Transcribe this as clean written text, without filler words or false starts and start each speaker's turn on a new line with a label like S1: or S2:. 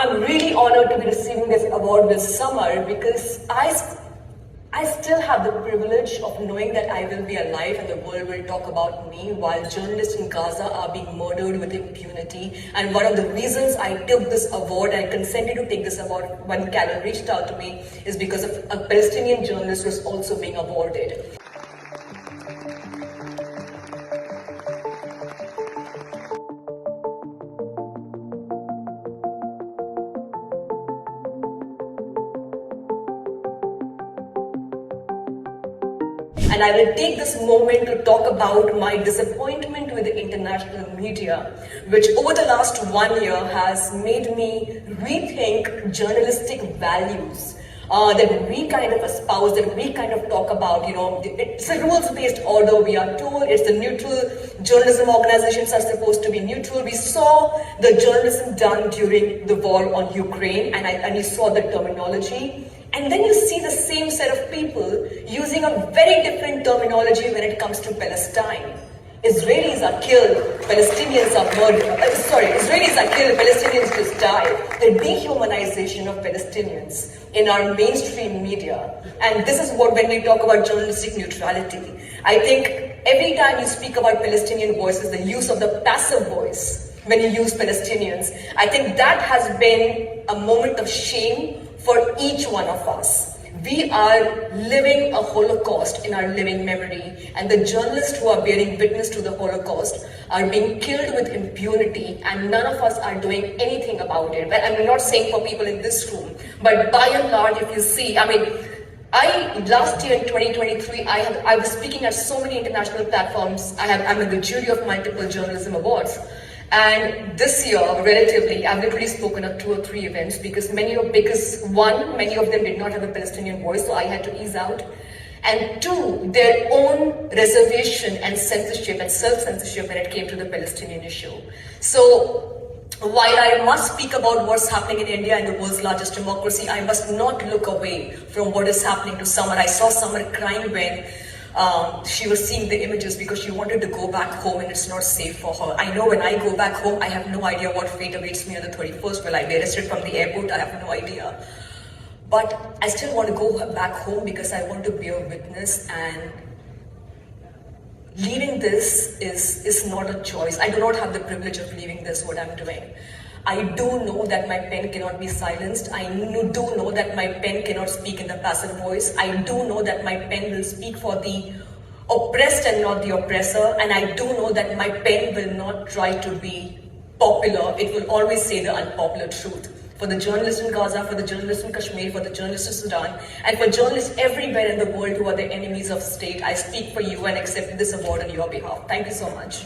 S1: I'm really honored to be receiving this award this summer because I still have the privilege of knowing that I will be alive and the world will talk about me while journalists in Gaza are being murdered with impunity. And one of the reasons I took this award, I consented to take this award when Carol reached out to me, is because of a Palestinian journalist who was also being awarded. And I will take this moment to talk about my disappointment with the international media, which over the last 1 year has made me rethink journalistic values that we kind of espouse, that we kind of talk about. It's a rules-based order, we are told. It's the neutral journalism organizations are supposed to be neutral. We saw the journalism done during the war on Ukraine, and we saw the terminology. And then you see the same set of people using a very different terminology when it comes to Palestine. Israelis are killed, Palestinians are murdered. Israelis are killed, Palestinians just die. The dehumanization of Palestinians in our mainstream media. And this is what, when we talk about journalistic neutrality, I think every time you speak about Palestinian voices, the use of the passive voice, when you use Palestinians, I think that has been a moment of shame for each one of us. We are living a Holocaust in our living memory, and the journalists who are bearing witness to the Holocaust are being killed with impunity, and none of us are doing anything about it. But I'm not saying for people in this room, but by and large, if you see, last year in 2023, I was speaking at so many international platforms. I'm in the jury of multiple journalism awards. And this year, relatively, I've literally spoken at 2 or 3 events because many of them did not have a Palestinian voice, so I had to ease out. And 2, their own reservation and censorship and self-censorship when it came to the Palestinian issue. So, while I must speak about what's happening in India and the world's largest democracy, I must not look away from what is happening to Summer. I saw Summer crying when she was seeing the images because she wanted to go back home and it's not safe for her. I know when I go back home, I have no idea what fate awaits me on the 31st. Will I be arrested from the airport? I have no idea. But I still want to go back home because I want to be a witness, and leaving this is not a choice. I do not have the privilege of leaving this, what I'm doing. I do know that my pen cannot be silenced. I do know that my pen cannot speak in the passive voice. I do know that my pen will speak for the oppressed and not the oppressor. And I do know that my pen will not try to be popular. It will always say the unpopular truth. For the journalists in Gaza, for the journalists in Kashmir, for the journalists in Sudan, and for journalists everywhere in the world who are the enemies of state, I speak for you and accept this award on your behalf. Thank you so much.